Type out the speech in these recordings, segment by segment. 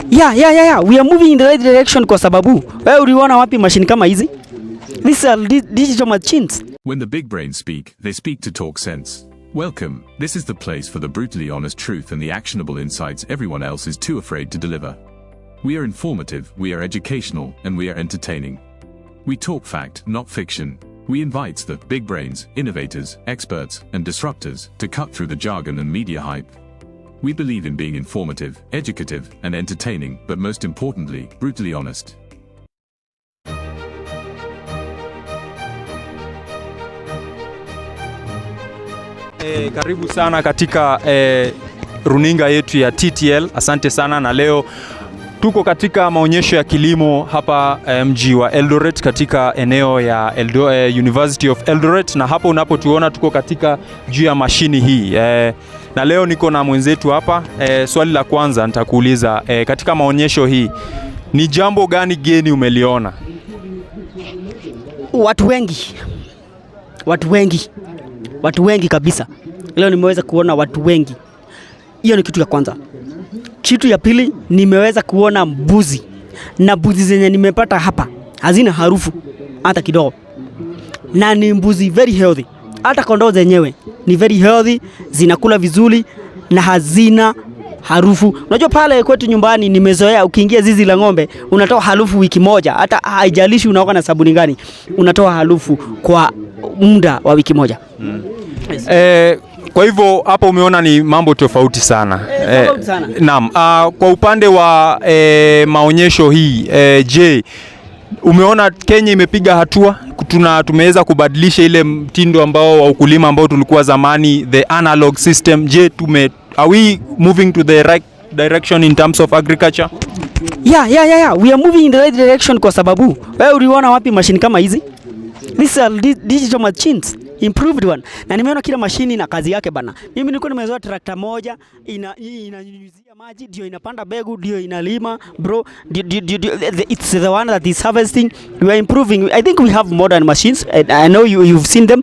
Yeah. We are moving in the right direction kwa sababu wewe uliona wapi machine kama hizi? These are digital machines. When the big brains speak, they speak to talk sense. Welcome. This is the place for the brutally honest truth and the actionable insights everyone else is too afraid to deliver. We are informative, we are educational, and we are entertaining. We talk fact, not fiction. We invite the big brains, innovators, experts, and disruptors to cut through the jargon and media hype. We believe in being informative, educative, and entertaining, but most importantly, brutally honest. Karibu sana katika runinga yetu ya TTL. Asante sana, na leo tuko katika maonyesho ya kilimo hapa mji wa Eldoret katika eneo ya University of Eldoret, na hapo unapotuona tuko katika juu ya mashini hii. Na leo niko na mwenzetu hapa. Swali la kwanza nitakuuliza, katika maonyesho hii ni jambo gani geni umeliona? Watu wengi kabisa. Leo nimeweza kuona watu wengi. Hiyo ni kitu ya kwanza. Kitu ya pili, nimeweza kuona mbuzi. Na mbuzi zenye nimepata hapa hazina harufu hata kidogo. Na ni mbuzi very healthy. Hata kondoo zenyewe ni very healthy, zinakula vizuri na hazina harufu. Unajua pale kwetu nyumbani nimezoea ukiingia zizi la ng'ombe unatoa harufu wiki moja, hata haijalishi unaoga na sabuni gani, unatoa harufu kwa muda wa wiki moja. Kwa hivyo hapo umeona ni mambo tofauti sana. Naam. Kwa upande wa maonyesho hii, je, umeona Kenya imepiga hatua? Tumeweza kubadilisha ile mtindo ambao wa ukulima ambao tulikuwa zamani, the analog system. Je, are we moving to the right direction in terms of agriculture? Yeah. We are moving in the right direction kwa sababu wewe uliona wapi machine kama hizi? These are digital machines, improved one. Na nimeona kila mashini na kazi yake bana. Mimi nilikuwa nimezoea trakta moja inanyunyizia maji, ndio inapanda begu, ndio inalima. Bro, it's the one that is harvesting. We are improving. I think we have modern machines. I know you've seen them.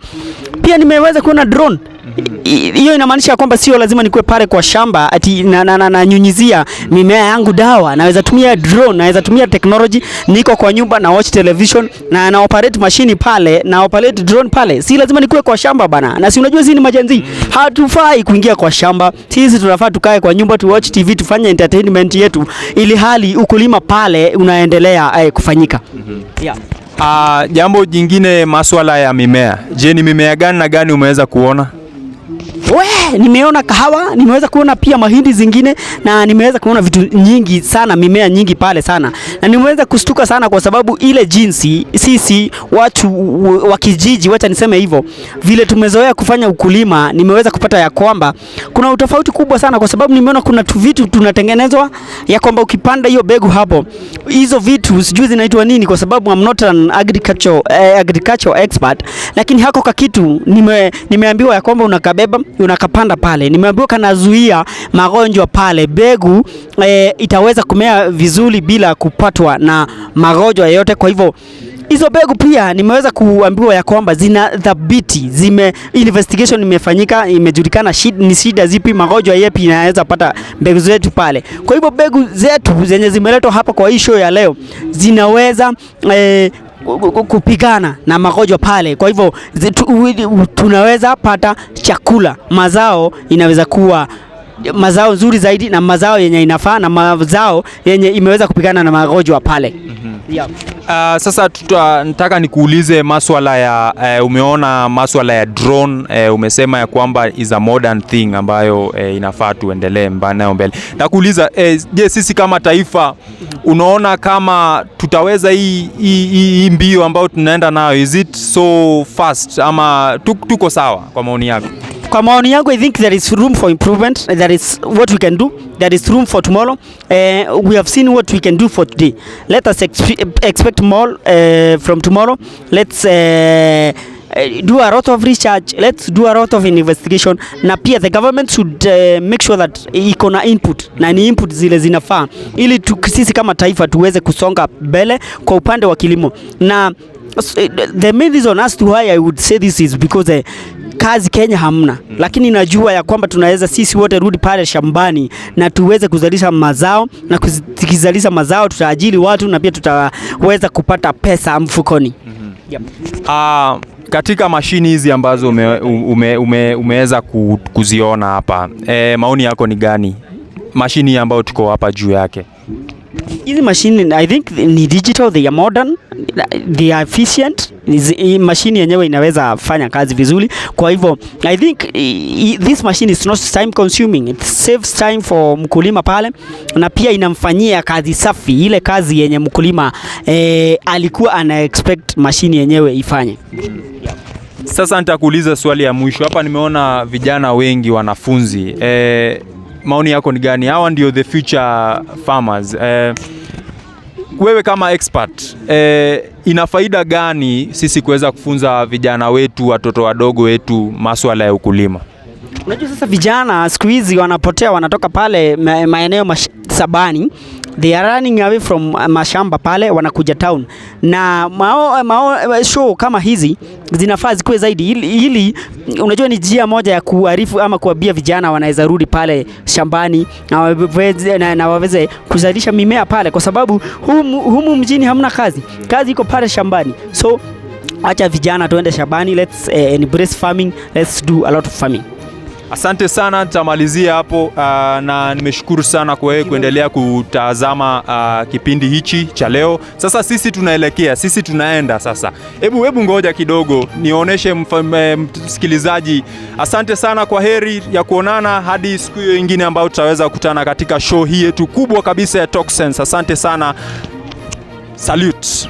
Pia nimeweza kuona drone. Hiyo inamaanisha kwamba sio lazima nikuwe pale kwa shamba ati na nyunyizia mimea yangu dawa. Naweza tumia drone, naweza tumia technology, niko kwa nyumba na watch television na operate machine pale, na operate drone pale. Si lazima nikuwe kwa shamba bana. Na si unajua sisi ni majenzi. Hatufai kuingia kwa shamba. Sisi tunafaa tukae kwa nyumba tu watch TV, tufanye entertainment yetu ili hali ukulima pale unaendelea kufanyika. Yeah. Jambo jingine, masuala ya mimea. Je, ni mimea gani na gani umeweza kuona? Nimeona kahawa, nimeweza kuona pia mahindi zingine, na nimeweza kuona vitu nyingi sana, mimea nyingi pale sana. Na nimeweza kustuka sana kwa sababu ile jinsi sisi watu wa kijiji, wacha niseme hivyo, vile tumezoea kufanya ukulima, nimeweza kupata ya kwamba kuna utofauti kubwa sana, kwa sababu nimeona kuna vitu tunatengenezwa ya kwamba ukipanda hiyo begu hapo, hizo vitu sijui zinaitwa nini kwa sababu I'm not an agricultural expert, lakini hako ka kitu nimeambiwa ya kwamba unakabeba unakapanda pale. Nimeambiwa kanazuia magonjwa pale. Begu itaweza kumea vizuri bila kupatwa na magonjwa yoyote. Kwa hivyo hizo begu pia nimeweza kuambiwa ya kwamba zina dhabiti, investigation imefanyika, imejulikana ni shida zipi, magonjwa yapi inaweza pata begu zetu pale. Kwa hivyo begu zetu zenye zimeletwa hapa kwa hii show ya leo zinaweza kupigana na magonjwa pale. Kwa hivyo tunaweza pata chakula, mazao inaweza kuwa mazao nzuri zaidi, na mazao yenye inafaa, na mazao yenye imeweza kupigana na magonjwa pale. Yeah. Sasa nataka nikuulize masuala ya umeona masuala ya drone, umesema ya kwamba is a modern thing ambayo inafaa tuendelee mbele. Nakuuliza, je, sisi kama taifa unaona kama tutaweza hii mbio ambayo tunaenda nayo, is it so fast ama tuko sawa kwa maoni yako? Kwa maoni yangu, I think there is room for improvement. There is what we can do. There is room for tomorrow. We have seen what we can do for today. Let us expect more from tomorrow. Let's do a lot of research. Let's do a lot of investigation. Na pia the government should make sure that iko na input, na ni input zile zinafaa ili sisi kama taifa tuweze kusonga mbele kwa upande wa kilimo. Na The main reason as to why I would say this is because kazi Kenya hamna, lakini najua ya kwamba tunaweza sisi wote rudi pale shambani na tuweze kuzalisha mazao, na kuzalisha mazao tutaajiri watu na pia tutaweza kupata pesa mfukoni. Yep. Katika mashini hizi ambazo umeweza kuziona hapa, maoni yako ni gani? Mashini ambayo tuko hapa juu yake. Hizi mashini I think ni digital, they are modern, they are efficient. Mashini yenyewe inaweza fanya kazi vizuri. Kwa hivyo I think this machine is not time consuming, it saves time for mkulima pale, na pia inamfanyia kazi safi, ile kazi yenye mkulima alikuwa ana expect mashini yenyewe ifanye. Sasa nitakuuliza swali ya mwisho hapa. Nimeona vijana wengi wanafunzi, maoni yako ni gani? Hawa ndio the future farmers. Wewe kama expert, ina faida gani sisi kuweza kufunza vijana wetu, watoto wadogo wetu masuala ya ukulima? Unajua sasa vijana siku hizi wanapotea, wanatoka pale maeneo sabani, they are running away from mashamba pale, wanakuja town, na show kama hizi zinafaa zikuwe zaidi, ili unajua ni njia moja ya kuarifu ama kuambia vijana wanaweza rudi pale shambani na waweze kuzalisha mimea pale, kwa sababu humu mjini hamna kazi iko pale shambani. So acha vijana tuende shambani, let's embrace farming, let's do a lot of farming. Asante sana, tutamalizia hapo na nimeshukuru sana kwa wewe kuendelea kutazama kipindi hichi cha leo. Sasa sisi tunaenda sasa. Hebu ngoja kidogo nionyeshe msikilizaji. Asante sana, kwa heri ya kuonana hadi siku hiyo nyingine ambayo tutaweza kukutana katika show hii yetu kubwa kabisa ya Talk Sense. Asante sana. Salute.